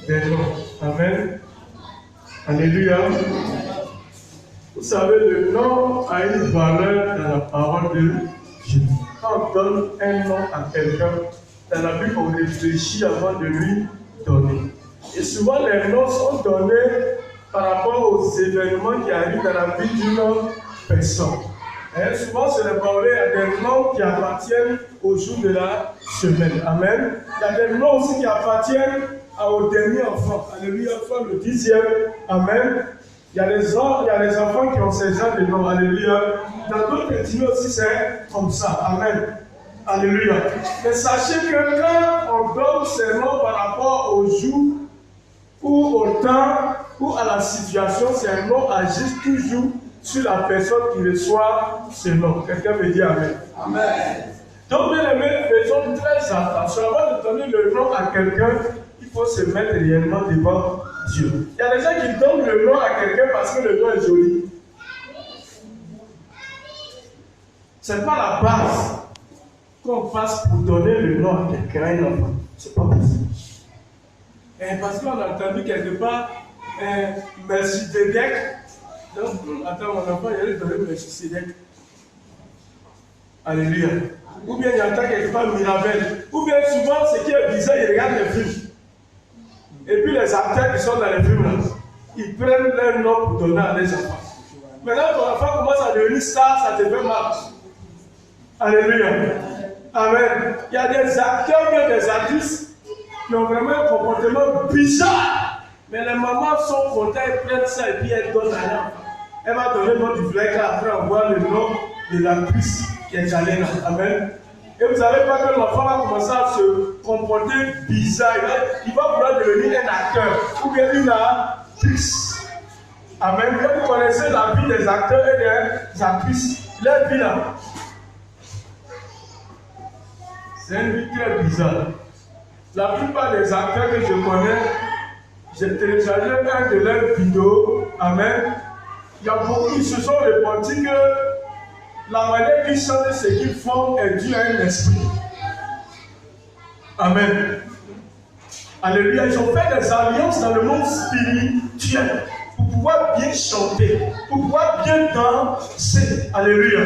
des noms. Amen. Alléluia. Vous savez, le nom a une valeur dans la parole de Dieu. Quand on donne un nom à quelqu'un, dans la Bible, on réfléchit avant de lui donner. Et souvent, les noms sont donnés par rapport aux événements qui arrivent dans la vie d'une personne. Et souvent, c'est parlé à des noms qui appartiennent au jour de la semaine. Amen. Il y a des noms aussi qui appartiennent au dernier enfant. Alléluia, soit le 10e. Amen. Il y a des enfants qui ont ces genres de noms. Alléluia. Dans d'autres ethnies aussi, c'est comme ça. Amen. Alléluia. Mais sachez que quand on donne ces noms par rapport au jour ou au temps ou à la situation, ces noms agissent toujours sur la personne qui reçoit ce nom. Quelqu'un me dit Amen. Amen. Donc, bien aimés, faisons très attention. Avant de donner le nom à quelqu'un, il faut se mettre réellement devant Dieu. Il y a des gens qui donnent le nom à quelqu'un parce que le nom est joli. Ce n'est pas la base qu'on passe pour donner le nom à quelqu'un, un enfant. Ce n'est pas possible. Parce qu'on a entendu quelque part, merci Dédek. Donc, attends, mon enfant, il allait donner merci Dédek. Alléluia. Ou bien il entend quelque part Mirabel. Ou bien souvent, ce qui est bizarre, il regarde les films. Et puis les acteurs qui sont dans les films, là, ils prennent leur nom pour donner à des enfants. Maintenant, ton enfant commence à devenir star, ça te fait mal. Alléluia. Amen. Il y a des acteurs, bien des artistes qui ont vraiment un comportement bizarre. Mais les mamans sont contentes, elles prennent ça et puis elles donnent à l'enfant. Elle va donner le nom du flingue, après on voit le nom de l'actrice qui est allée là. Amen. Et vous savez pas que l'enfant va commencer à se comporter bizarre. Il va vouloir devenir un acteur ou bien une actrice. Amen. Et vous connaissez la vie des acteurs et des actrices. Leur vie là. C'est une vie très bizarre. La plupart des acteurs que je connais, j'ai téléchargé un de leurs vidéos. Amen. Il y a beaucoup qui se sont répandus que la manière qu'ils chantent ce qu'ils font est due à un esprit. Amen. Alléluia. Ils ont fait des alliances dans le monde spirituel pour pouvoir bien chanter, pour pouvoir bien danser. Alléluia.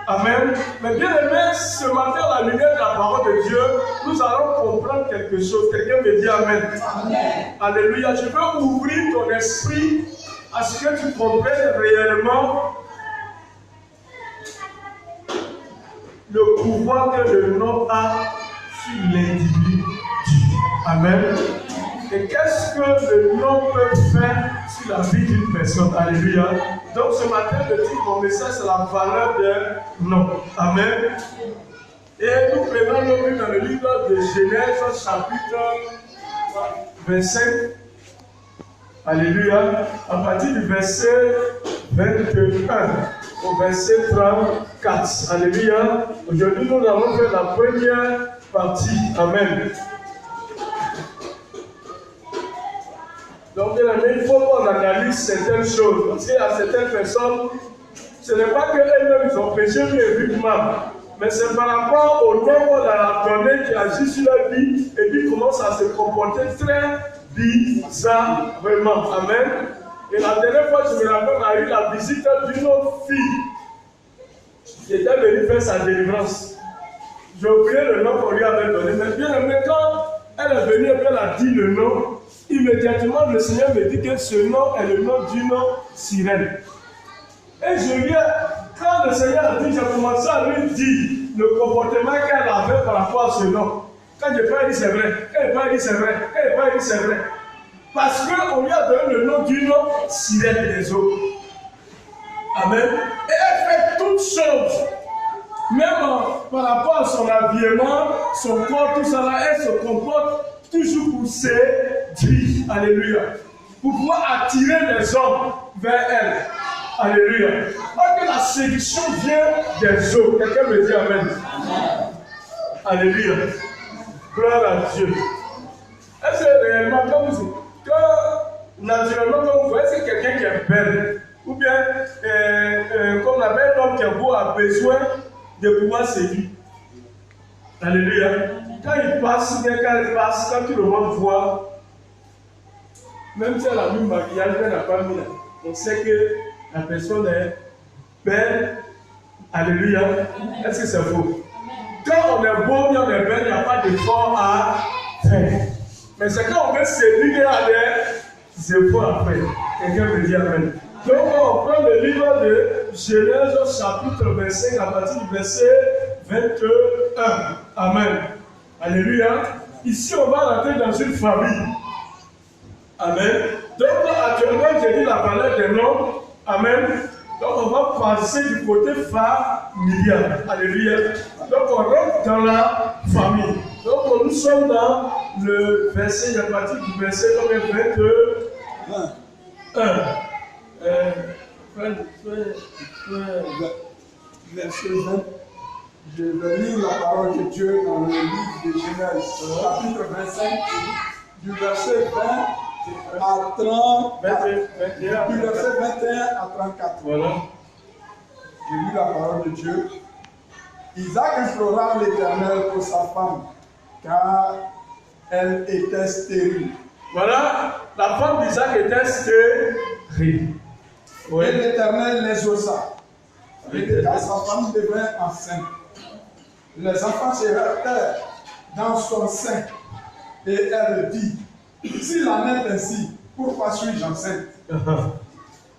Amen. Mais bien aimé, ce matin, à la lumière de la parole de Dieu, nous allons comprendre quelque chose. Quelqu'un me dit Amen. Amen. Alléluia. Je veux ouvrir ton esprit à ce que tu comprennes réellement le pouvoir que le nom a sur l'individu. Amen. Et qu'est-ce que le nom peut faire sur la vie d'une personne? Alléluia. Donc ce matin, le titre de mon message, c'est la valeur d'un nom. Amen. Et nous prenons le dans le livre de Genèse, chapitre 25. Alléluia. À partir du verset 21 au verset 34. Alléluia. Aujourd'hui, nous allons faire la première partie. Amen. Donc, bien aimé, il faut qu'on analyse certaines choses. Parce qu'il y a certaines personnes, ce n'est pas qu'elles-mêmes ont péché uniquement, mais c'est par rapport au nom qu'on leur a donné qui agit sur leur vie et qui commence à se comporter très bizarrement. Amen. Et la dernière fois, je me rappelle, on a eu la visite d'une autre fille qui était venue faire sa délivrance. J'ai oublié le nom qu'on lui avait donné, mais bien aimé, quand elle est venue et qu'elle a dit le nom, immédiatement, le Seigneur me dit que ce nom est le nom d'une sirène. Et quand le Seigneur a dit, j'ai commencé à lui dire le comportement qu'elle avait par rapport à ce nom. Quand je pas dit c'est vrai, elle pas dit c'est vrai, elle pas dit c'est vrai. Parce qu'on lui a donné le nom d'une sirène des eaux. Amen. Et elle fait toutes choses. Même par rapport à son habillement, son corps, tout ça là, elle se comporte toujours pour séduire. Alléluia. Pour pouvoir attirer les hommes vers elle. Alléluia. Parce que la séduction vient des eaux. Quelqu'un me dit Amen. Amen. Alléluia. Gloire à Dieu. Est-ce que réellement, naturellement, quand vous voyez, c'est quelqu'un qui est belle, ou bien, comme la belle homme qui est beau a besoin de pouvoir séduire. Alléluia. Quand il passe, bien quand il passe, quand tout le monde voit, Même si elle a mis maquillage, elle n'a pas mis là. On sait que la personne est belle. Alléluia. Est-ce que c'est faux? Quand on est beau, on est belle, il n'y a pas d'effort à faire. Mais c'est quand on veut séduire à des efforts à faire. Quelqu'un me dit amen. Donc on prend le livre de Genèse chapitre 25 à partir du verset 21. Amen. Alléluia. Ici on va rentrer dans une famille. Amen. Donc actuellement j'ai dit la valeur des noms. Amen. Donc on va passer du côté familial. Alléluia. Donc on rentre dans la famille. Donc nous sommes dans le verset, à partir du verset 21. Verset 20. Je vais lire la parole de Dieu dans le livre de Genèse, chapitre 25, du verset 20 à 30, du verset 21 à 34. Voilà. Je lis la parole de Dieu. Isaac implora l'Éternel pour sa femme, car elle était stérile. Voilà, la femme d'Isaac était stérile. Oui. Et l'Éternel l'exauça. Car sa femme devint enceinte. Les enfants se heurtèrent dans son sein. Et elle dit, s'il en est ainsi, pourquoi suis-je enceinte? Elle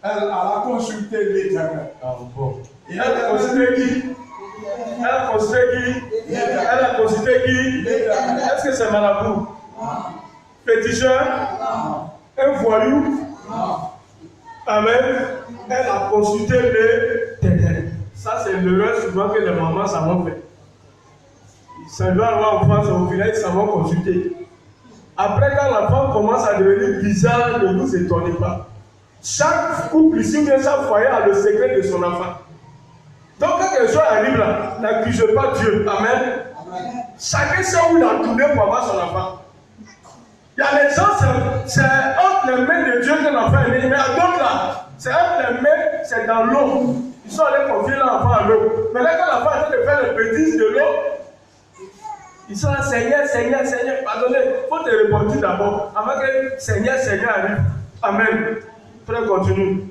alla consulter l'Éternel. Ah, bon. Et elle a consulté qui? Elle a consulté qui? Elle a consulté qui? Est-ce que c'est marabout? Féticheur? Un voyou? Amen. Elle a consulté l'Éternel. Ça, c'est l'erreur souvent que les mamans savent faire. Ça doit avoir en France, au final, ils savent consulter. Après, quand la femme commence à devenir bizarre, ne vous étonnez pas. Chaque couple ici, bien chaque foyer a le secret de son enfant. Donc, quand quelque chose arrive là, n'accuse pas Dieu. Amen. Chacun sait où il a tourné pour avoir son enfant. Il y a les gens, c'est entre les mains de Dieu que l'enfant est né. Mais il y a d'autres là, c'est entre les mains, c'est dans l'eau. Ils sont allés confier l'enfant à l'eau. Mais là, quand l'enfant est en train de faire les bêtises de l'eau, ils sont là, Seigneur, Seigneur, Seigneur. Pardonnez, il faut te répondre d'abord avant que Seigneur, Seigneur arrive. Amen. Frère, continue.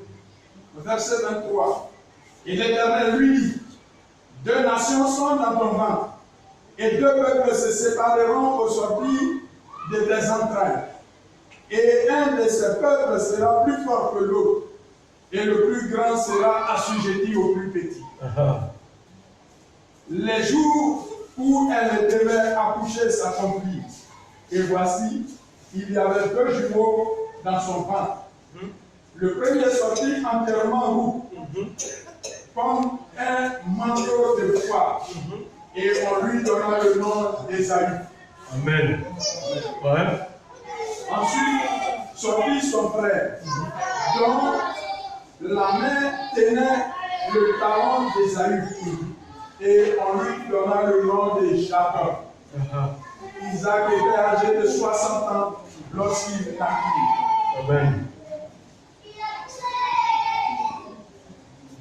Verset 23. Et l'Éternel lui dit, deux nations sont dans ton ventre, et deux peuples se sépareront au sortir de tes entrailles. Et un de ces peuples sera plus fort que l'autre, et le plus grand sera assujetti au plus petit. Les jours où elle devait accoucher s'accomplirent. Et voici, il y avait deux jumeaux dans son ventre. Le premier sortit entièrement roux, comme un manteau de foie, et on lui donna le nom d'Ésaü. Amen. Ouais. Ensuite sortit son frère, dont la main tenait le talon d'Ésaü, et on lui donna le nom de Jacob. Isaac était âgé de 60 ans lorsqu'il naquit. Amen.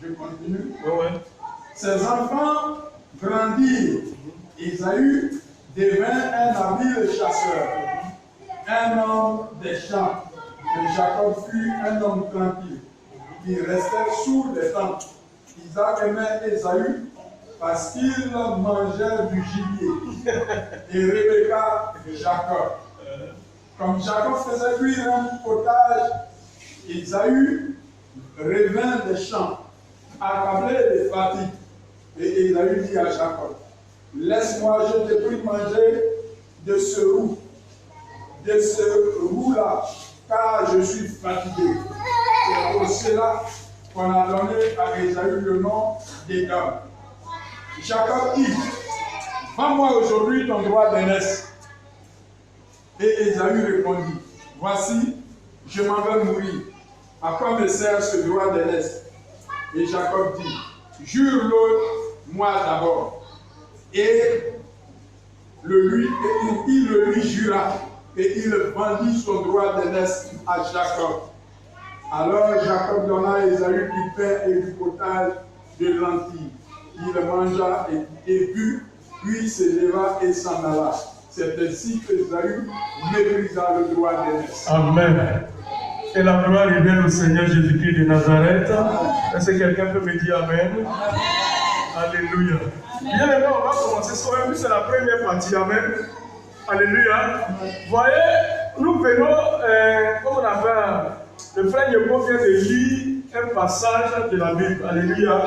Je continue. Ouais. Ses enfants grandirent. Ésaü devint un habile chasseur, un homme des champs. Et Jacob fut un homme tranquille, qui restait sous les tentes. Isaac aimait Ésaü parce qu'il mangeait du gibier. Et Rebecca, Jacob. Comme Jacob faisait cuire un potage, Ésaü revint des champs, accablé de fatigue. Et Ésaü dit à Jacob, laisse-moi, je te prie manger de ce roux-là, car je suis fatigué. C'est pour cela qu'on a donné à Ésaü le nom d'Édom. Jacob dit, vends-moi aujourd'hui ton droit d'aînesse. Et Ésaü répondit, voici, je m'en vais mourir. À quoi me sert ce droit d'aînesse? Et Jacob dit, jure-le moi d'abord. Et il le lui jura, et il vendit son droit d'aînesse à Jacob. Alors Jacob donna à Ésaü du pain et du potage de lentilles. Il mangea et but, puis se leva et s'en alla. C'est ainsi que Ésaü méprisa le droit d'aînesse. Amen. Et la gloire revienne au Seigneur Jésus-Christ de Nazareth. Est-ce que quelqu'un peut me dire Amen? Alléluia. Bien aimé, on va commencer ce soir, c'est la première partie. Amen. Alléluia. Voyez, nous venons, comme on appelle, le frère Yebo vient de lire un passage de la Bible. Alléluia.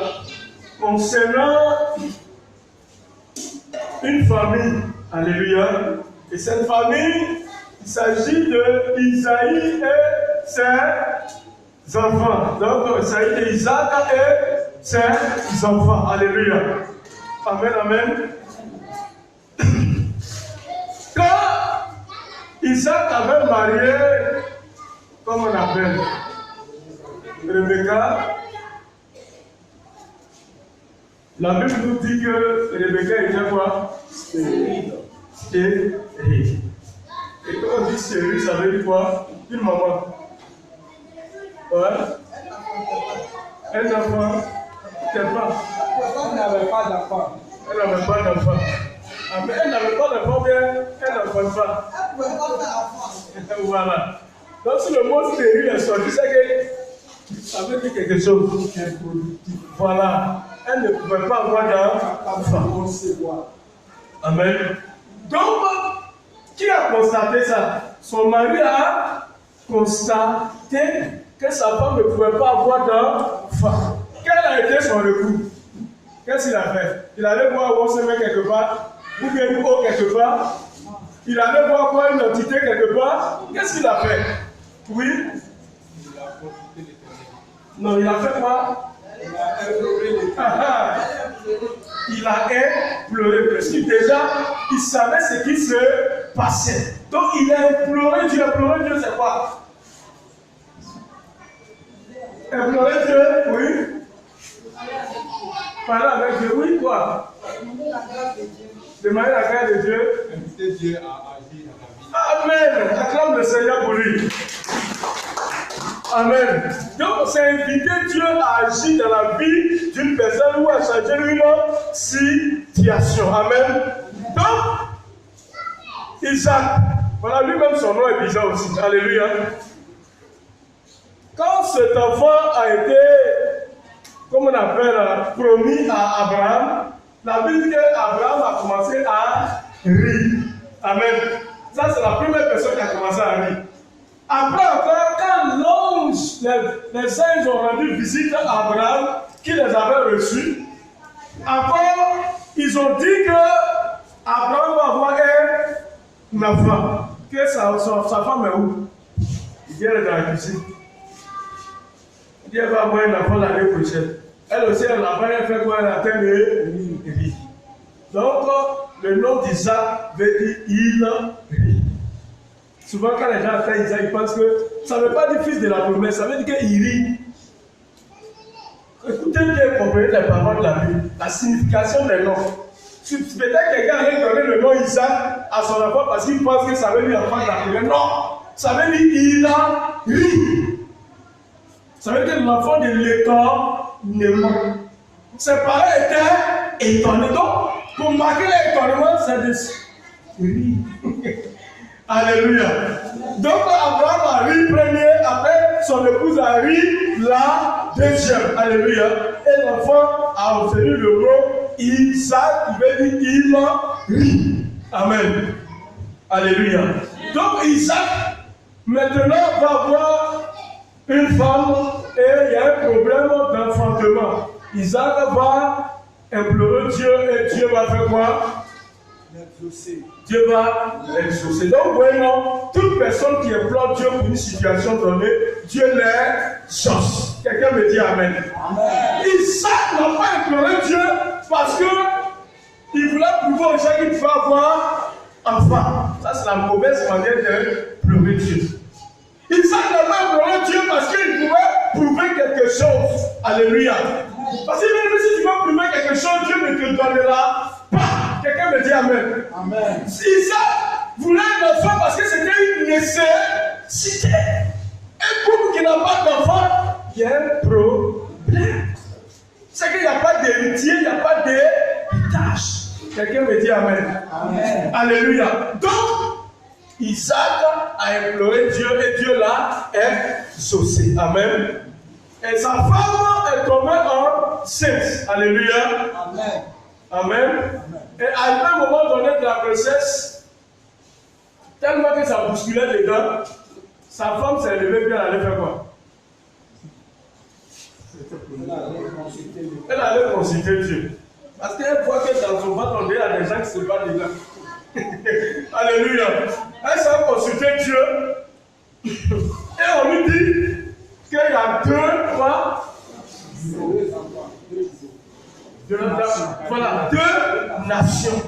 Concernant une famille. Alléluia. Et cette famille, il s'agit de Isaïe et ses enfants. Donc, il s'agit d'Isaac et ses enfants. Alléluia. Amen, amen. Quand Isaac avait marié, comme on appelle, Rebecca, la Bible nous dit que Rebecca était quoi? Stérile. Et quand on dit stérile, ça veut dire quoi? Une maman. Ouais. Un enfant. Elle n'avait pas d'enfant. Elle n'avait pas d'enfant. Ah, mais elle n'avait pas d'enfant, bien, elle n'avait pas. Elle ne pouvait pas faire enfant. Voilà. Donc, si le mot stérile est sorti, c'est que ça veut dire quelque chose. Voilà. Elle ne pouvait pas avoir d'enfant. Amen. Donc, qui a constaté ça? Son mari a constaté que sa femme ne pouvait pas avoir d'enfant. Quel a été son recours? Qu'est-ce qu'il a fait? Il allait voir Wossemer quelque part, ou bien une eau quelque part. Il allait voir quoi, une entité quelque part. Qu'est-ce qu'il a fait? Oui? Non, il a fait quoi? Il a imploré. Parce que déjà, il savait ce qui se passait. Donc, il a imploré Dieu. Implorer Dieu, c'est quoi? Implorer Dieu, oui. Parler avec Dieu, oui, quoi? Demander la grâce de Dieu. Inviter Dieu à agir dans la vie. Amen. Acclame le Seigneur pour lui. Amen. Donc, c'est inviter Dieu à agir dans la vie d'une personne ou à changer une situation. Amen. Donc, Isaac, voilà, lui-même son nom est bizarre aussi. Alléluia. Quand cet enfant a été, comme on appelle, promis à Abraham, la Bible dit qu'Abraham a commencé à rire. Amen. Ça, c'est la première personne qui a commencé à rire. Après encore, quand l'ange, les anges ont rendu visite à Abraham, qui les avait reçus, encore, ils ont dit que Abraham va avoir un enfant. Que sa femme est où? Il dit, elle est dans la cuisine. Il dit, elle va avoir un enfant l'année prochaine. Elle aussi, elle n'a pas fait quoi? Elle a atteint le riz. Donc, le nom d'Isaac veut dire il rit. Souvent, quand les gens appellent Isaac, ils pensent que ça ne veut pas dire fils de la promesse, ça veut dire qu'il rit. Écoutez bien, comprenez les paroles de la Bible, la signification des noms. Peut-être quelqu'un allait donner le nom Isaac à son enfant parce qu'il pense que ça veut dire enfant de la promesse. Non, ça veut dire il a ri. Ça veut dire l'enfant de l'étonnement. Ses parents étaient étonnés. Donc, pour marquer l'étonnement, c'est de rire. Alléluia. Donc, Abraham a ri premier, après son épouse a ri la deuxième. Alléluia. Et l'enfant a obtenu le mot Isaac, qui veut dire il rit. Amen. Alléluia. Donc, Isaac, maintenant, va avoir une femme et il y a un problème d'enfantement. Isaac va implorer Dieu et Dieu va faire quoi? Dieu va l'exaucer. Donc, vraiment, toute personne qui implore Dieu pour une situation donnée, Dieu l'exauce. Quelqu'un me dit Amen. Amen. Isaac n'a pas imploré Dieu parce qu'il voulait prouver aux gens qu'il pouvait avoir enfant. Ça, c'est la mauvaise manière de pleurer Dieu. Isaac n'a pas imploré Dieu parce qu'il pouvait prouver quelque chose. Alléluia. Parce que même si tu veux prouver quelque chose, Dieu ne te donnera pas. Quelqu'un me dit Amen. Amen. Isaac voulait un enfant parce que c'était une nécessité. Un couple qui n'a pas d'enfant, il y a un problème. C'est qu'il n'y a pas d'héritier, il n'y a pas d'héritage. Quelqu'un me dit Amen. Amen. Alléluia. Donc, Isaac a imploré Dieu et Dieu l'a exaucé. Amen. Et sa femme est tombée enceinte. Alléluia. Amen. Amen. Et à un moment donné de la grossesse, tellement que ça bousculait dedans, sa femme s'est levée puis elle allait faire quoi? Elle allait consulter Dieu. Parce qu'elle voit que dans son ventre, il y a des gens qui se battent dedans. Alléluia. Elle s'est consulter Dieu. Et on lui dit qu'il y a deux nations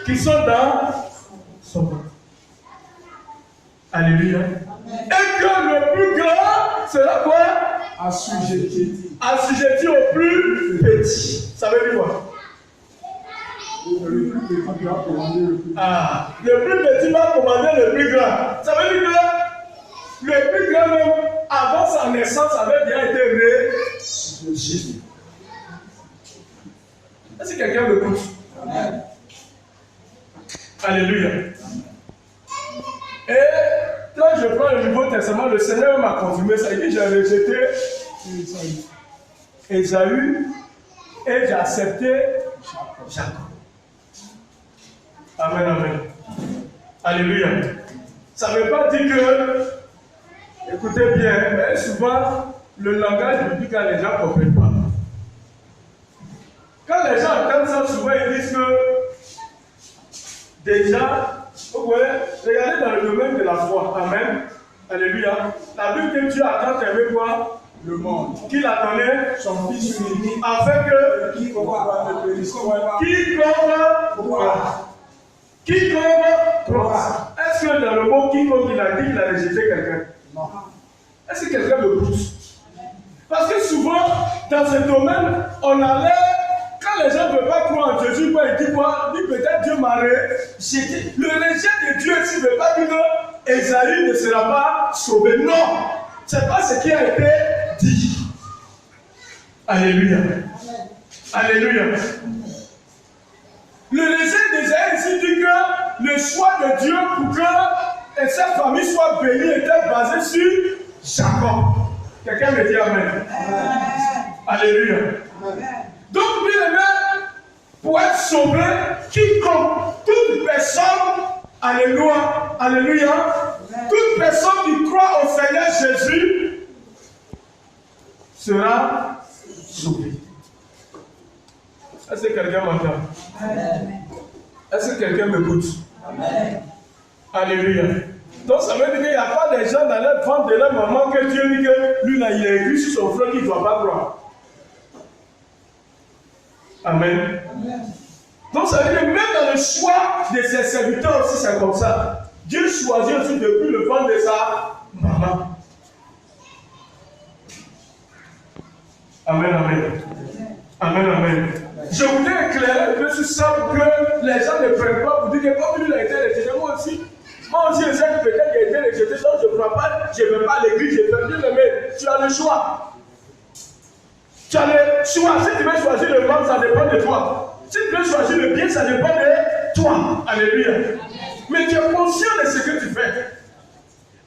qui sont dans son ventre. Alléluia. Et que le plus grand sera quoi? Assujetti au plus petit. Ça veut dire quoi? Le plus petit va commander le plus grand. Ça veut dire que le plus grand même, avant sa naissance, avait bien été régi. Est-ce que quelqu'un me écoute? Alléluia. Et quand je prends le Nouveau Testament, le Seigneur m'a confirmé ça. Il dit, j'ai rejeté Ésaü et j'ai accepté Jacob. Amen, amen. Alléluia. Ça ne veut pas dire que, écoutez bien, mais souvent, le langage biblique, quand les gens ne comprennent pas. Quand les gens entendent ça, souvent, ils disent que, déjà, regardez dans le domaine de la foi. Amen. Alléluia. La Bible que Dieu a tant aimé quoi? Le monde. Qu'il a donné Son Fils unique. afin que Quiconque croit. Est-ce que dans le mot quiconque il a dit qu'il a rejeté quelqu'un? Non. Est-ce que quelqu'un me pousse? Parce que souvent, dans ce domaine, on allait, quand les gens ne veulent pas croire en Jésus, quoi, ils disent quoi? Dit peut-être Dieu m'a rejeté. Le rejet de Dieu ici ne veut pas dire que Ésaü ne sera pas sauvé. Non! Ce n'est pas ce qui a été dit. Alléluia. Alléluia. Le rejet d'Ésaü ici dit que le choix de Dieu pour que cette famille soit bénie était basé sur Jacob. Quelqu'un me dit Amen. Alléluia. Donc, bien aimé, pour être sauvé, quiconque, toute personne, alléluia, alléluia, toute personne qui croit au Seigneur Jésus sera sauvée. Est-ce que quelqu'un m'entend? Est-ce que quelqu'un m'écoute? Alléluia. Donc ça veut dire qu'il n'y a pas des gens dans leur ventre de leur maman que Dieu dit que lui là il est écrit sur son front qu'il ne doit pas croire. Amen. Donc ça veut dire que même dans le choix de ses serviteurs aussi c'est comme ça. Dieu choisit aussi depuis le ventre de sa maman. Amen, amen. Amen, amen. Je voulais éclairer un peu sur ça pour que les gens ne prennent pas pour dire que comme lui a été rejeté, moi aussi je sais que peut-être qu'il a été rejeté, donc je ne crois pas, je ne vais pas à l'église, je vais bien aimer. Tu as le choix. Tu as le choix. Si tu veux choisir le mal, ça dépend de toi. Si tu veux choisir le bien, ça dépend de toi. Alléluia. Mais tu es conscient de ce que tu fais.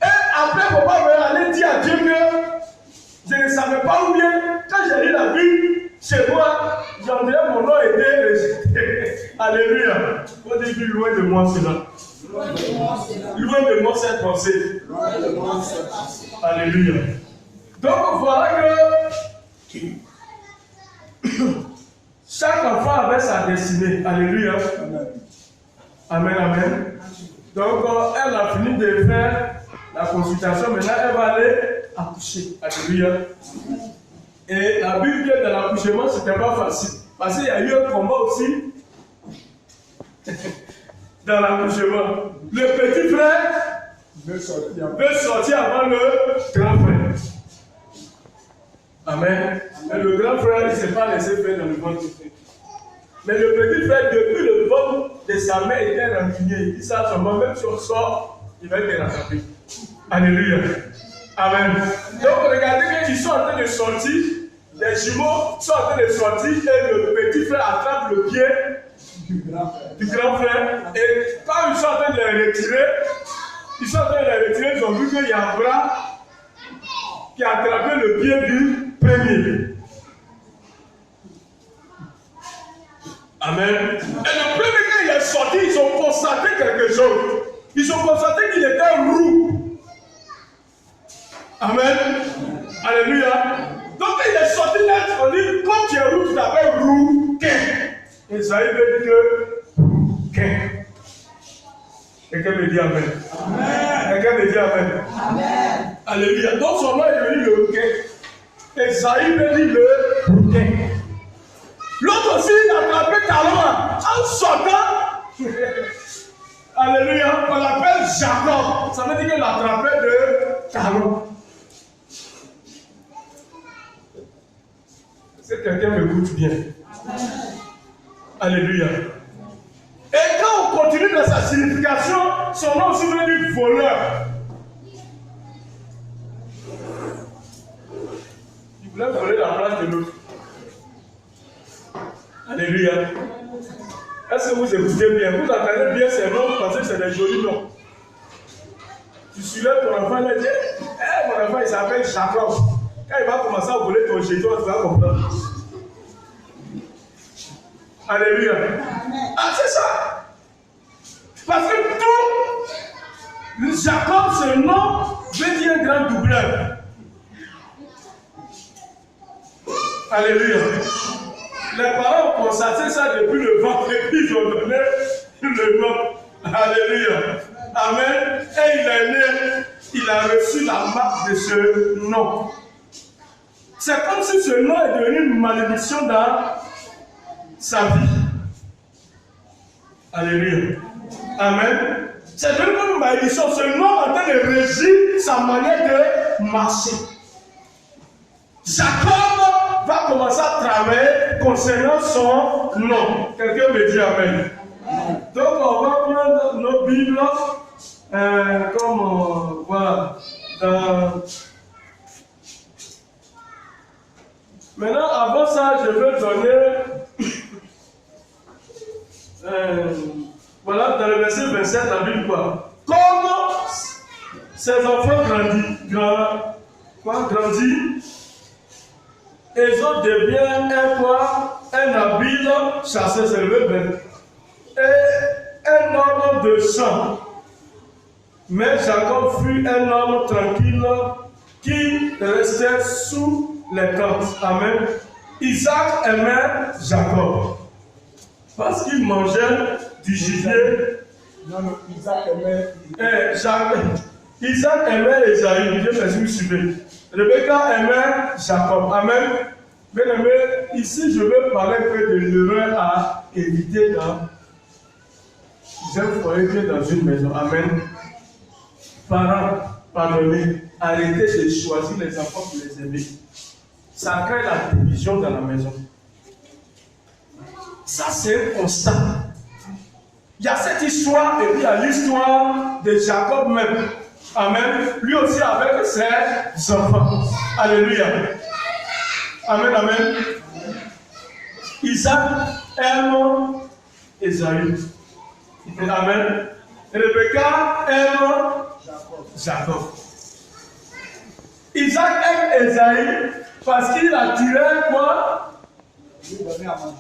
Et après, il ne faut pas aller dire à Dieu que je ne savais pas où bien, quand j'ai lu la Bible, chez moi, j'en dirais mon nom était rejeté. Alléluia. On dit loin de moi cela. Loin de moi cette pensée. Alléluia. Donc voilà que chaque enfant avait sa destinée. Alléluia. Amen, amen. Donc elle a fini de faire la consultation. Maintenant elle va aller accoucher. Alléluia. Et la Bible dit que dans l'accouchement, ce n'était pas facile. Parce qu'il y a eu un combat aussi dans l'accouchement. Le petit frère veut sortir avant le grand frère. Amen. Et le grand frère, il ne s'est pas laissé faire dans le ventre. Mais le petit frère, depuis le ventre de sa mère, était rancunier. Il dit ça à son même si on sort, il va être rattrapé. Alléluia. Amen. Donc regardez qu'ils sont en train de sortir. Les jumeaux sont en train de sortir et le petit frère attrape le pied du grand frère. Et quand ils sont en train de les retirer, Ils sont en train de les retirer, ils ont vu qu'il y a un bras qui a attrapé le pied du premier. Amen. Et le premier, quand il est sorti, ils ont constaté quelque chose. Ils ont constaté qu'il était roux. Amen. Alléluia. Donc quand il est sorti net, on dit, quand tu es roux, tu t'appelles rouquin. Et ça veut dire que rouquin. Quelqu'un me dit Amen. Amen. Quelqu'un me dit Amen. Amen. Alléluia. Donc son nom est devenu le rouquin. Esaïe me dit le rouquin. L'autre aussi, il a attrapé talon en sortant. Alléluia. On l'appelle Jacob. Ça veut dire qu'il a attrapé de talon. Est-ce que quelqu'un m'écoute bien? Alléluia. Et quand on continue dans sa signification, son nom aussi veut dire voleur. Il voulait voler la place de l'autre. Alléluia. Est-ce que vous écoutez bien? Vous entendez bien ces noms, vous pensez que c'est des jolis noms. Tu soulèves ton enfant, il dit, mon enfant il s'appelle Jacob. Quand il va commencer à voler ton jeton, tu vas comprendre. Alléluia. Ah, c'est ça. Parce que tout Jacob, ce nom, veut dire un grand doubleur. Alléluia. Les parents ont constaté ça depuis le ventre et puis ils ont donné le nom. Alléluia. Amen. Et il est né, il a reçu la marque de ce nom. C'est comme si ce nom est devenu une malédiction dans sa vie. Alléluia. Amen. C'est devenu comme une malédiction. Ce nom est en train de régir sa manière de marcher. Jacob va commencer à travailler concernant son nom. Quelqu'un me dit Amen. Donc on va prendre nos Bibles comme voilà. Maintenant, avant ça, je veux donner voilà, dans le verset 27, la Bible quoi? Comme ses enfants grandissent, Ésaü devient un habile chasseur, c'est le verbe, et un homme de sang. Mais Jacob fut un homme tranquille qui restait sous les tentes. Amen. Isaac aimait Jacob parce qu'il mangeait du gibier. Non, Isaac aimait. Isaac aimait Esaü. Dieu merci, vous suivez. Rebecca aimait Jacob. Amen. Bien aimé, ici je veux parler de l'erreur à éviter dans un foyer que dans une maison. Amen. Parents, pardonnez, arrêtez de choisir les enfants pour les aimer. Ça crée la division dans la maison. Ça, c'est un constat. Il y a cette histoire et puis il y a l'histoire de Jacob même. Amen. Lui aussi avec ses enfants. Alléluia. Amen, amen. Isaac aime Esaü. Amen. Rebecca aime Jacob. Isaac aime Esaü parce qu'il attirait quoi?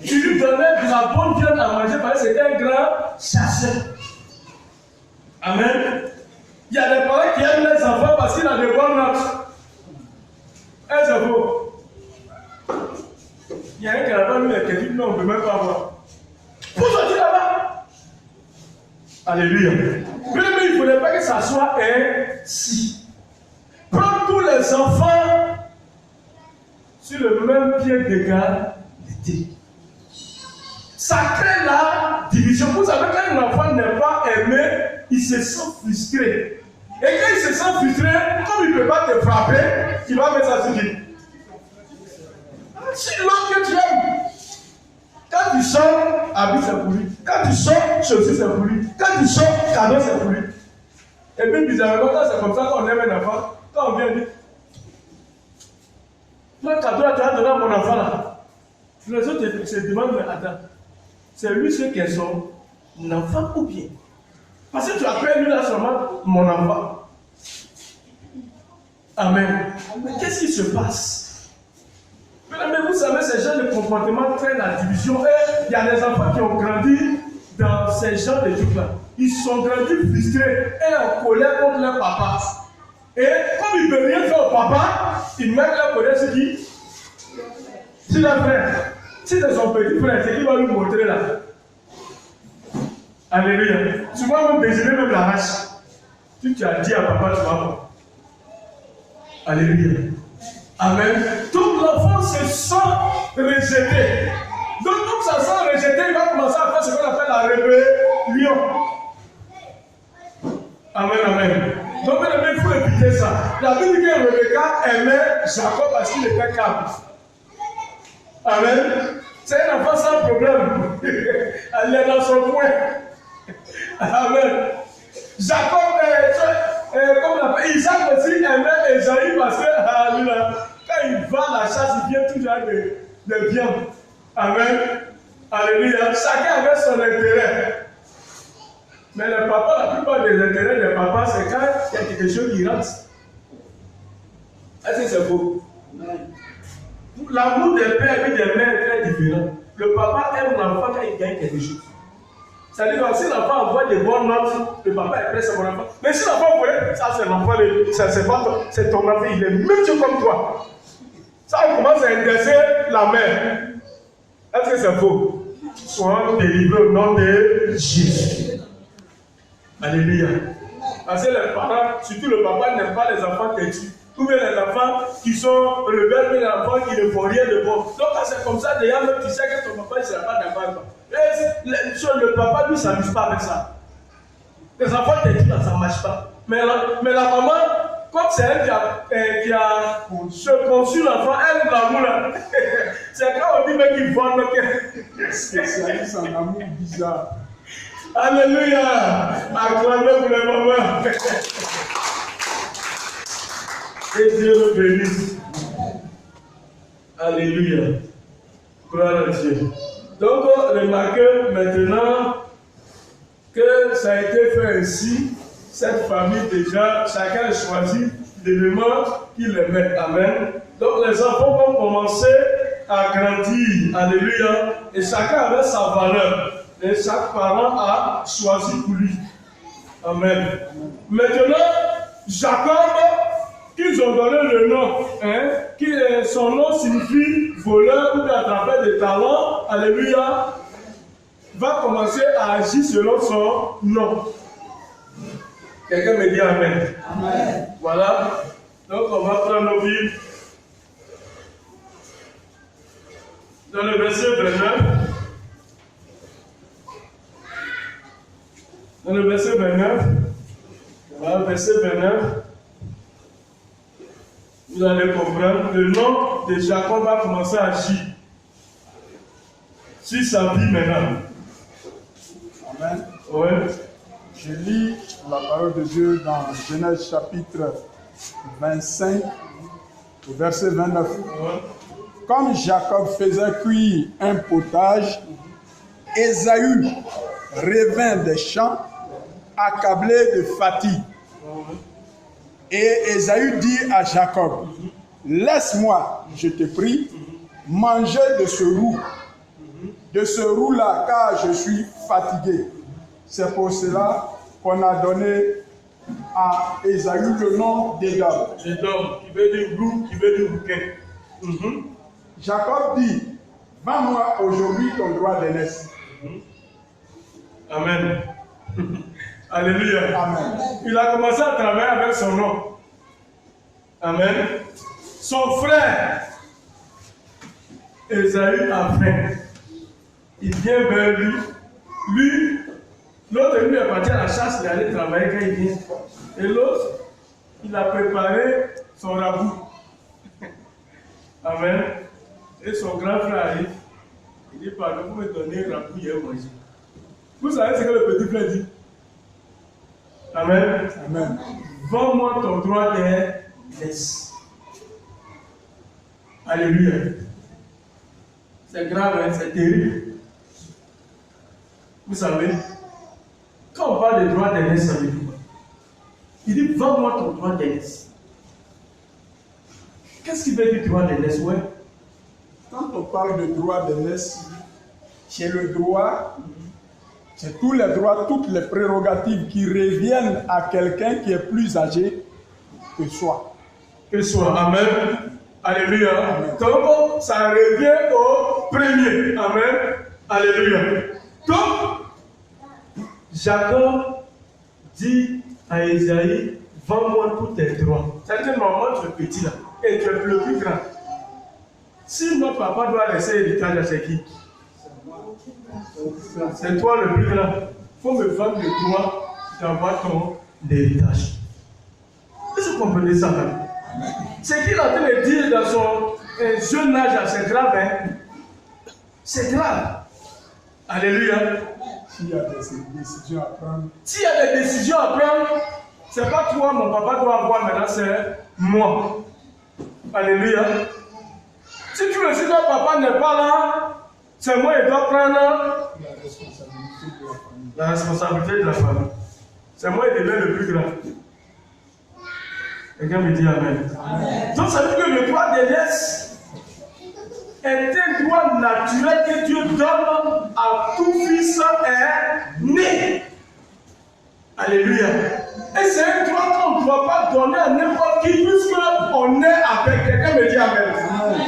Il lui donnait de la bonne viande à manger parce que c'était un grand chasseur. Amen. Il y a des parents qui aiment les enfants parce qu'il a de bonnes notes. Est-ce faux? Il y a un qui a pas mis les questions, mais on ne peut même pas voir. Vous sortez là-bas. Alléluia. Mais il ne faudrait pas que ça soit ainsi. Prends tous les enfants sur le même pied d'égalité. Ça crée la division. Vous savez, quand un enfant n'est pas aimé, il se sent frustré. Et quand il se sent frustré, comme il ne peut pas te frapper, il va mettre ça sur lui. Si l'autre que tu aimes, quand tu sors, habit c'est pour lui. Quand tu sors, chaussures c'est pour lui. Quand tu sors, cadeau c'est pour lui. Et puis bizarrement, quand c'est comme ça qu'on aime un enfant, quand on vient dire, toi, cadeau là, tu as donné à mon enfant là. Les autres se demandent, mais attends, c'est lui ce qu'est son enfant ou bien? Parce que tu appelles lui là seulement mon enfant. Amen. Mais qu'est-ce qui se passe? Mais vous savez, ces gens de comportement traînent la division. Et il y a des enfants qui ont grandi dans ces genres de trucs-là. Ils sont grandis frustrés et en colère contre leur papa. Et comme ils ne peuvent rien faire au papa, ils mettent leur colère sur qui? Sur leur frère. Si c'est son petit frère, c'est qui va lui montrer là. Alléluia. Tu vas même désirer même la vache. Si tu as dit à papa, tu vas voir. Alléluia. Amen. Donc l'enfant se sent rejeté. Donc comme ça sent rejeté, il va commencer à faire ce qu'on appelle la rébellion. Amen, amen. Donc il faut éviter ça. La Bible dit que Rebecca aimait Jacob parce qu'il était calme. Amen. C'est un enfant sans problème. Elle est dans son coin. Amen. Jacob, comme on appelle, Isaac aussi aimait Esaïe parce que quand il va à la chasse, il vient toujours avec de viande. Amen. Alléluia. Chacun avait son intérêt. Mais le papa, la plupart des intérêts des papas, c'est quand il y a quelque chose qui rentre. Est-ce que c'est faux? L'amour des pères et des mères est très différent. Le papa aime l'enfant quand il gagne quelque chose. C'est-à-dire que si l'enfant envoie des bonnes notes, le papa est prêt, c'est mon enfant. Mais si l'enfant voulait, ça c'est l'enfant, c'est ton enfant, il est même chose comme toi. Ça, on commence à intéresser la mère. Est-ce que c'est faux? Sois délivré au nom de Jésus. Alléluia. Parce que les parents, surtout le papa, n'aime pas les enfants têtus. Ou bien les enfants qui sont rebelles, mais les enfants qui ne font rien de bon. Donc quand c'est comme ça, déjà même tu sais que ton papa ne sera pas d'accord avec toi. Le papa, lui, ne s'amuse pas avec ça. Les enfants têtus, là, ça ne marche pas. Mais la maman, comme c'est elle qui a conçu l'enfant, elle aime l'amour là. C'est quand on dit mais qu'il vend le Spécialiste en amour bizarre. Alléluia. Acclamez pour les mamans. Et Dieu le bénisse. Alléluia. Gloire à Dieu. Donc, remarquez maintenant que ça a été fait ainsi. Cette famille, déjà, chacun a choisi l'élément qu'il aimait. Amen. Donc, les enfants vont commencer à grandir. Alléluia. Et chacun avait sa valeur. Et chaque parent a choisi pour lui. Amen. Maintenant, Jacob, qu'ils ont donné le nom, son nom signifie voleur ou attrapeur de talents, alléluia, va commencer à agir selon son nom. Quelqu'un me dit Amen. Amen. Voilà. Donc on va prendre nos Bibles. Dans le verset 29. Dans le verset 29. Voilà, verset 29. Vous allez comprendre, le nom de Jacob va commencer à agir sur sa vie maintenant. Amen. Ouais. Je lis la parole de Dieu dans Genèse chapitre 25, au verset 29. Ouais. Comme Jacob faisait cuire un potage, Ésaü revint des champs, accablé de fatigue. Et Ésaü dit à Jacob, laisse-moi, je te prie, manger de ce roux-là, car je suis fatigué. C'est pour cela qu'on a donné à Ésaü le nom d'Édom. Édom, qui veut dire roux, qui veut dire bouquet. Jacob dit, vends-moi aujourd'hui ton droit d'aînesse. Amen. Alléluia. Amen. Il a commencé à travailler avec son nom. Amen. Son frère, Ésaü a faim. Il vient vers lui. Lui, l'autre lui est parti à la chasse, il est allé travailler quand il vient. Et l'autre, il a préparé son ragoût. Amen. Et son grand frère arrive. Il dit, pardon, vous me donnez un ragoût hier manger. Vous savez ce que le petit frère dit? Amen. Amen. Vends-moi ton droit d'aînesse. Alléluia. C'est grave, hein? C'est terrible. Vous savez, Quand on parle de droit d'aînesse, ça veut dire quoi? Il dit, vends-moi ton droit d'aînesse. Qu'est-ce qui veut dire droit d'aînesse? Ouais. Quand on parle de droit d'aînesse, c'est le droit, c'est tous les droits, toutes les prérogatives qui reviennent à quelqu'un qui est plus âgé que soi. Que soit. Amen. Alléluia. Amen. Donc, ça revient au premier. Amen. Alléluia. Donc, Jacob dit à Esaïe, vends-moi tous tes droits. C'est-à-dire, maman, tu es petit là, et tu es le plus grand. Si notre papa doit laisser l'héritage à c'est qui? C'est toi le plus grand. Il faut me vendre le droit d'avoir ton héritage. Est-ce que vous comprenez ça? Ce qu'il est en train de dire dans son jeune âge, c'est grave. Hein? C'est grave. Alléluia. S'il y a des décisions à prendre. S'il y a des décisions à prendre, ce n'est pas toi, mon papa doit avoir maintenant, c'est moi. Alléluia. Si tu me dis que papa n'est pas là, c'est moi qui dois prendre la responsabilité de la famille. C'est moi qui deviens le plus grand. Quelqu'un me dit Amen. Amen. Donc ça veut dire que le droit d'aînesse est un droit naturel que Dieu donne à tout fils né. Alléluia. Et c'est un droit qu'on ne doit pas donner à n'importe qui puisqu'on est avec. Quelqu'un me dit Amen. Amen.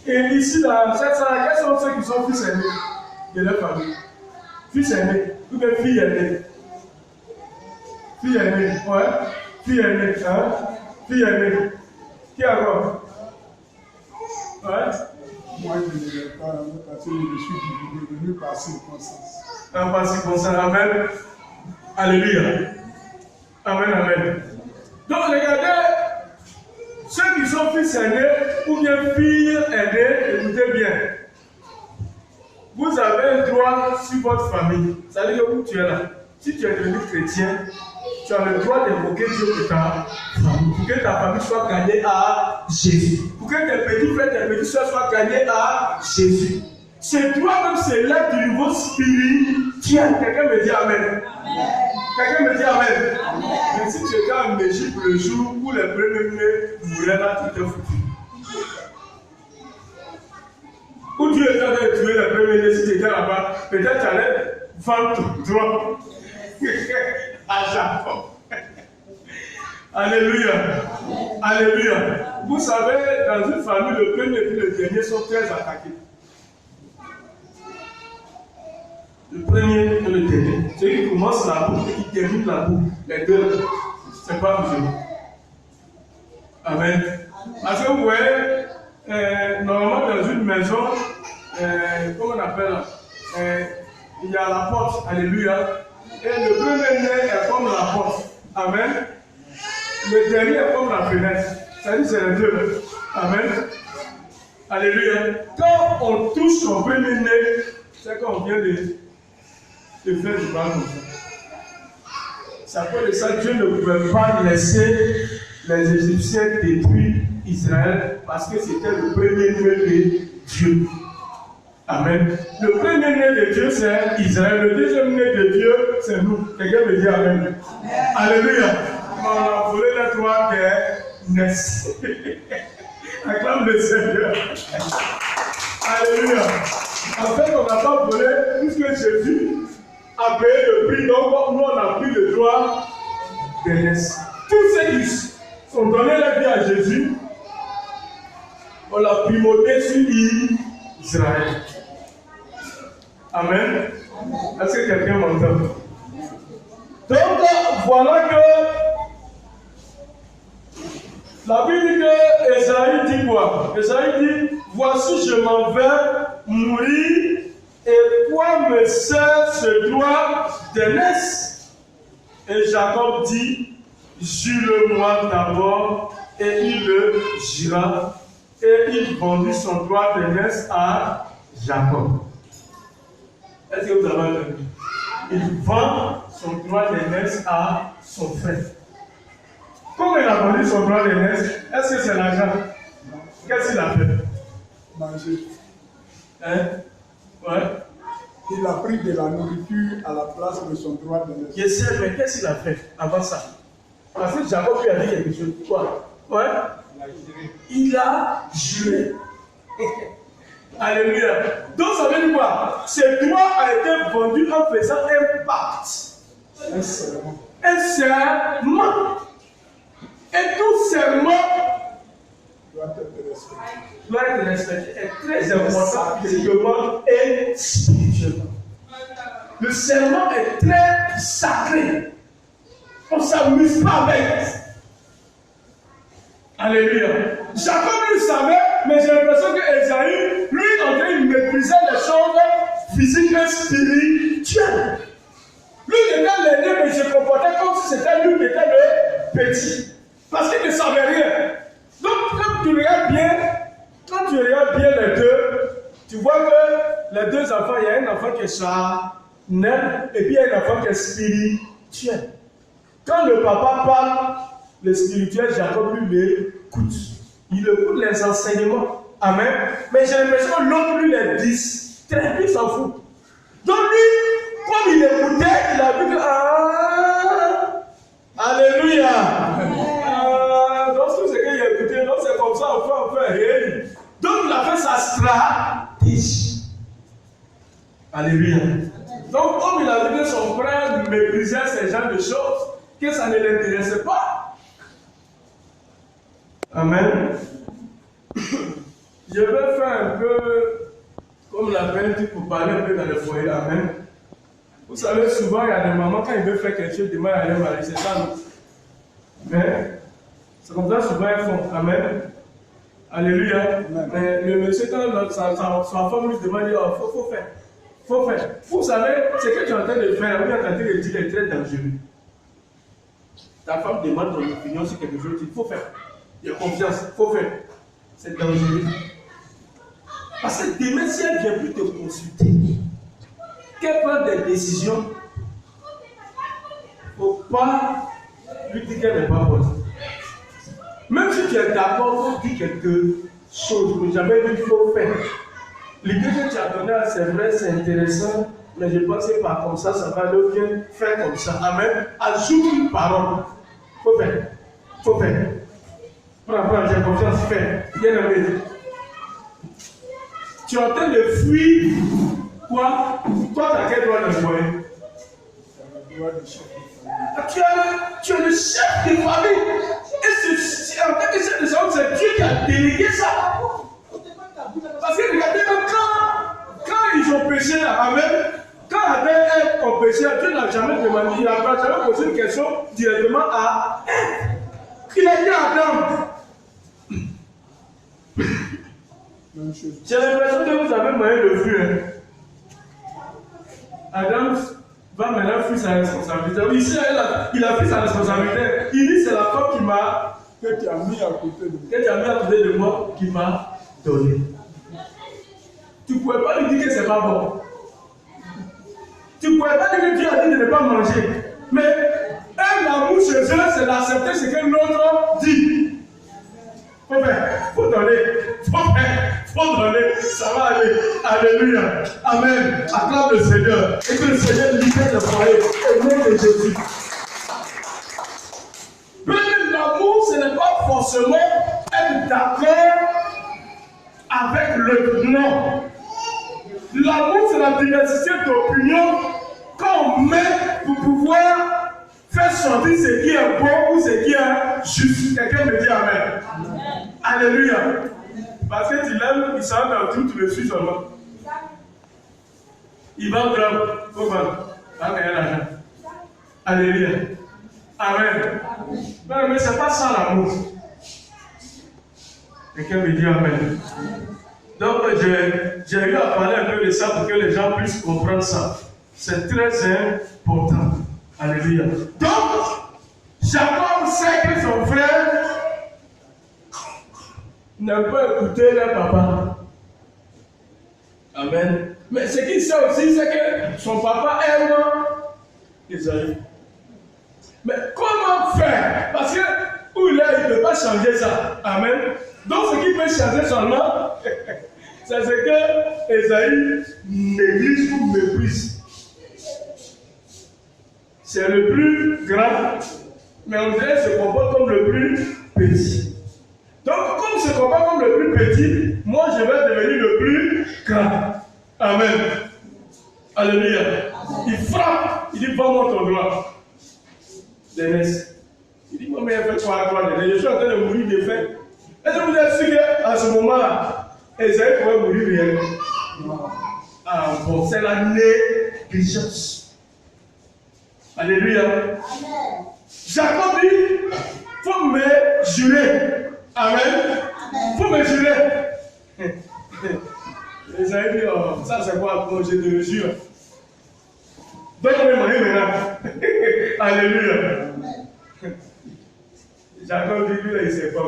Et ici, dans cette salle, quels sont ceux qui sont fils aînés de leur famille? Fils aînés, ou bien filles aînées? Fille aînée, ouais. Fille aînée, hein? Fille aînée. Qui a quoi? Ouais. Moi, je ne l'ai pas parce que je suis devenu par circonstance. Par circonstance, amen. Alléluia. Amen, amen. Donc, regardez, ceux qui sont fils aînés ou bien filles aînées, écoutez bien. Vous avez un droit sur votre famille. Ça veut dire où tu es là. Si tu es devenu chrétien, tu as le droit d'évoquer Dieu pour ta famille. Pour que ta famille soit gagnée à Jésus. Pour que tes petits frères, tes petites soeurs soient gagnés à Jésus. C'est toi même, c'est là du niveau spirituel. Quelqu'un me dit Amen. Quelqu'un me dit Amen. Amen. Mais si tu étais en Égypte le jour où les premiers-nés mouraient là, tu t'es foutu. Où Dieu est en train de tuer les premiers-nés, si tu étais là-bas, peut-être tu allais vendre ton droit à Jacob. Alléluia. Alléluia. Vous savez, dans une famille, le premier et le dernier sont très attaqués. Le premier et le dernier. Celui qui commence la boucle et qui termine la boucle, les deux, c'est pas musulman. Amen. Parce que vous voyez, normalement dans une maison, comment on appelle il y a la porte, alléluia. Et le premier-né est comme la porte. Amen. Le dernier est comme la fenêtre. Ça dit c'est les deux. Amen. Alléluia. Quand on touche son premier-né, c'est qu'on vient de faire du mal. Ça peut de ça, Dieu ne pouvait pas laisser les Égyptiens détruire Israël parce que c'était le premier-né de Dieu. Amen. Le premier-né de Dieu, c'est Israël. Le deuxième-né de Dieu, c'est nous. Quelqu'un me dit Amen. Amen. Alléluia. On a volé les trois d'aînesse. Acclame le Seigneur. Alléluia. En fait, on n'a pas volé puisque Jésus a payé le prix. Donc, nous, on a pris le droit d'aînesse. Tous ceux qui ont donné la vie à Jésus, on l'a primauté sur Israël. Amen. Est-ce que quelqu'un m'entend? Donc, voilà que la Bible dit que Esaïe dit quoi? Esaïe dit, voici je m'en vais mourir et quoi me sert ce droit d'aînesse? Et Jacob dit, jure-le-moi d'abord, et il le jura, et il vendit son droit d'aînesse à Jacob. Est-ce que vous avez entendu? Il vend son droit d'aînesse à son frère. Comment il a vendu son droit d'aînesse? Est-ce que c'est l'argent? Qu'est-ce qu'il a fait? Manger. Hein? Ouais. Il a pris de la nourriture à la place de son droit de naissance. Je sais, mais qu'est-ce qu'il a fait avant ça? Parce que Jacob lui a dit quelque chose. Quoi? Ouais? Il a juré. Alléluia. Donc ça veut dire quoi? Ce droit a été vendu en faisant un pacte. Un serment. Un serment. Et tout serment Doit être respecté. doit être respecté. Est très important physiquement et spirituellement. Le serment est très sacré. On ne s'amuse pas avec. Alléluia. Jacob le savait, mais j'ai l'impression que Esaü, lui, en train de mépriser les choses physiques et spirituelles. Lui était l'aîné, mais il se comportait comme si c'était lui qui était le petit. Parce qu'il ne savait rien. Donc, quand tu regardes bien les deux, tu vois que les deux enfants, il y a un enfant qui est charnel et puis il y a un enfant qui est spirituel. Quand le papa parle, le spirituel, Jacob lui l'écoute. Il écoute les enseignements. Amen. Mais j'ai l'impression que l'autre lui les distrait, il s'en fout. Donc lui, comme il écoutait, il a vu que alléluia. Donc tout ce qu'il a écouté, donc c'est comme ça, on fait rien. Donc il a fait sa stratégie. Alléluia. Donc comme il a vu que son frère méprisait ce genre de choses, que ça ne l'intéressait pas. Amen. Je vais faire un peu comme la peine pour parler un peu dans le foyer. Amen. Vous savez, souvent, il y a des mamans, quand ils veulent faire quelque chose, ils demandent à leur mari, c'est ça, non? Mais c'est comme ça, souvent, ils font. Amen. Alléluia. Amen. Mais le monsieur, quand sa femme lui demande, il faut faire. Faut faire. Vous savez, ce que tu es en train de faire, ou bien tu es en train de dire, est très dangereux. Ta femme demande ton opinion sur quelque chose, il faut faire. Il y a confiance, il faut faire. C'est dangereux. Parce que demain, si elle ne vient plus te consulter, qu'elle prend des décisions, il ne faut pas lui dire qu'elle n'est pas bonne. Même si tu es d'accord, il faut dire quelque chose, mais jamais dit qu'il faut faire. L'idée que tu as donnée, c'est vrai, c'est intéressant, mais je pense que par comme ça va le bien faire comme ça. Amen. Ajoute une parole. Il faut faire. Il faut faire. Prends, j'ai confiance, fais. Bien aimé. Tu es en train de fuir quoi? Toi, tu as quel droit de foyer? Tu es le chef de famille. Et en tant que chef de famille, c'est Dieu qui a délégué ça. Parce que regardez, quand ils ont péché, amen, quand Adam ont péché, Dieu n'a jamais demandé, il n'a jamais posé une question directement à Ève. Il a dit à Adam. J'ai l'impression que vous avez moyen de fuir. Adam va maintenant fuir sa responsabilité. Ici, il a pris sa responsabilité. Il dit c'est la femme qui m'a. Que tu as mis à côté de moi. Que tu as mis à côté de moi, qui m'a donné. Tu ne pouvais pas lui dire que c'est pas bon. Tu ne pouvais pas dire que Dieu a dit de ne pas manger. Mais un amour chez eux, c'est d'accepter ce que l'autre dit. Faut faire, faut donner, faut faire, faut donner, ça va aller. Alléluia. Amen. Acclame le Seigneur. Et que le Seigneur libère le foyer. Au nom de Jésus. Mais l'amour, ce n'est pas forcément être d'accord avec le non. L'amour, c'est la diversité d'opinions qu'on met pour pouvoir faire sortir ce qui est bon ou ce qui est juste. Quelqu'un me dit Amen. Amen. Alléluia. Parce que tu l'aimes, il s'en va dans tout, tu le suis seulement. Il va au club, il faut vendre, il va gagner l'argent. Alléluia. Amen. Non, mais ce n'est pas ça l'amour. Quelqu'un me dit Amen. Donc, j'ai eu à parler un peu de ça pour que les gens puissent comprendre ça. C'est très important. Alléluia. Donc, Jacob sait que son frère n'a pas écouté leur papa. Amen. Mais ce qu'il sait aussi, c'est que son papa aime Esaü. Mais comment faire? Parce que où il est, il ne peut pas changer ça. Amen. Donc, ce qu'il peut changer seulement, C'est ce que Esaïe néglige ou méprise. C'est le plus grand, mais on dirait qu'il se comporte comme le plus petit. Donc, comme il se comporte comme le plus petit, moi je vais devenir le plus grand. Amen. Alléluia. Il frappe, il dit, vends-moi ton droit. Dénès. Il dit, mais elle fait quoi à toi, Dénès? Je suis en train de mourir de faim. Est-ce que vous êtes sûr qu'à ce moment-là, Esaïe pourrait mourir réellement? Ah bon, c'est la négligence. Alléluia. Amen. Jacob dit, il faut me jurer. Amen. Il faut me jurer. Esaïe dit, oh, ça c'est quoi? Bon, je te jure. Donne-moi mon maintenant. Alléluia. Jacob dit, lui là, il ne sait pas.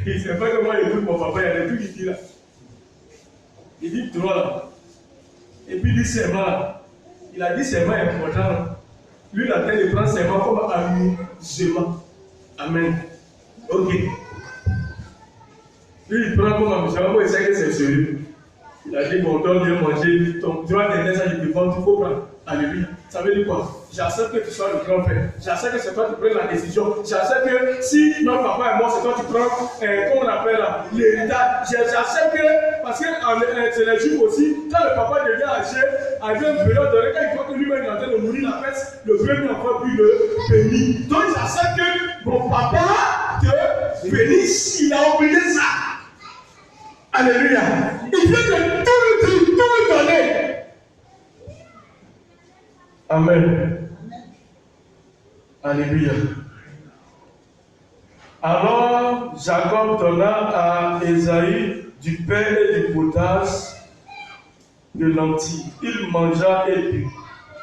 Il ne sait pas comment il écoute mon papa, il y a des trucs qu'il dit là. Il dit droit là. Et puis il dit serment là. Il a dit serment important là. Lui, la tête, il prend serment comme amusement. Amen. Ok. Lui, il prend comme amusement, il sait que c'est sérieux. Il a dit, bon, donne bien manger. Ton droit d'énergie, ça, je te vends, il faut prendre. Alléluia. Ça veut dire quoi? J'accepte que tu sois le grand frère. J'accepte que c'est toi qui prends la décision. J'accepte que si notre papa est mort, c'est toi qui prends, comment on appelle là, l'héritage. J'accepte que, parce que c'est les juifs aussi, quand le papa devient âgé, avec une période donné, quand il voit que lui-même est en train de mourir la peste, le premier enfant puis le bénit. Donc j'accepte que mon papa te bénisse. Il a oublié ça. Alléluia. Il vient de tout me donner. Amen. Alléluia. Alors Jacob donna à Esaïe du pain et du potage de lentilles. Il mangea et but.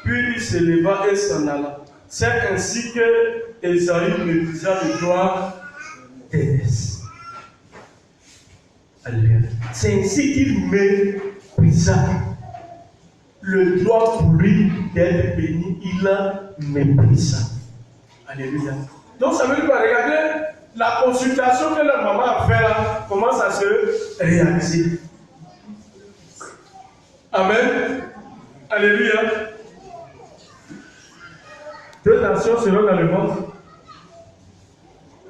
Puis il se leva et s'en alla. C'est ainsi que Esaïe méprisa le droit d'Énès. Alléluia. C'est ainsi qu'il méprisa le droit pour lui d'être béni. Il a méprisé ça. Alléluia. Donc ça veut dire, regardez, la consultation que la maman a fait là commence à se réaliser. Amen. Alléluia. 2 nations seront dans le monde.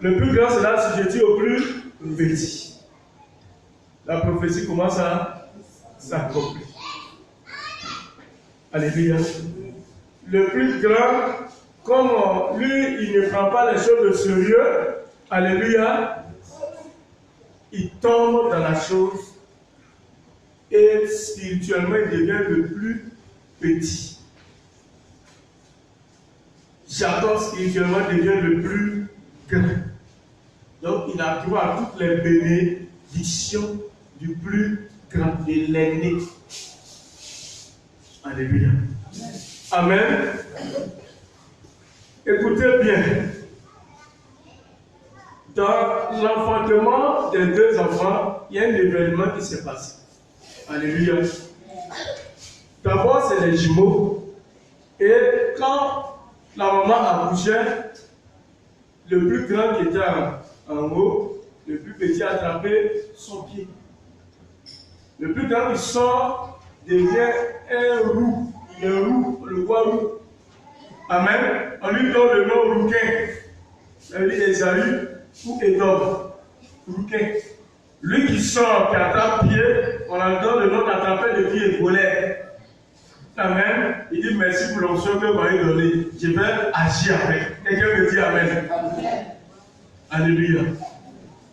Le plus grand sera assujetti au plus petit. La prophétie commence à s'accomplir. Alléluia. Le plus grand, comme lui, il ne prend pas les choses de sérieux, alléluia, il tombe dans la chose et spirituellement, il devient le plus petit. Jacob, spirituellement, devient le plus grand. Donc, il a droit à toutes les bénédictions du plus grand, de l'aîné. Alléluia. Amen. Écoutez bien. Dans l'enfantement des 2 enfants, il y a un événement qui s'est passé. Alléluia. D'abord, c'est les jumeaux. Et quand la maman accouchait, le plus grand qui était en haut, le plus petit a attrapé son pied. Le plus grand qui sort devient un roux. Il est roux, le voit roux. Amen. On lui donne le nom rouquin. Ça veut dire Esaü ou Édom. Rouquin. Lui qui sort, qui attrape pied, on lui donne le nom d'attraper le pied volé. Amen. Il dit merci pour l'option que vous m'avez donnée. Je vais agir avec. Quelqu'un me dit Amen. Amen. Alléluia.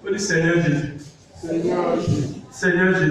On dit Seigneur Jésus. Seigneur Jésus. Seigneur Jésus.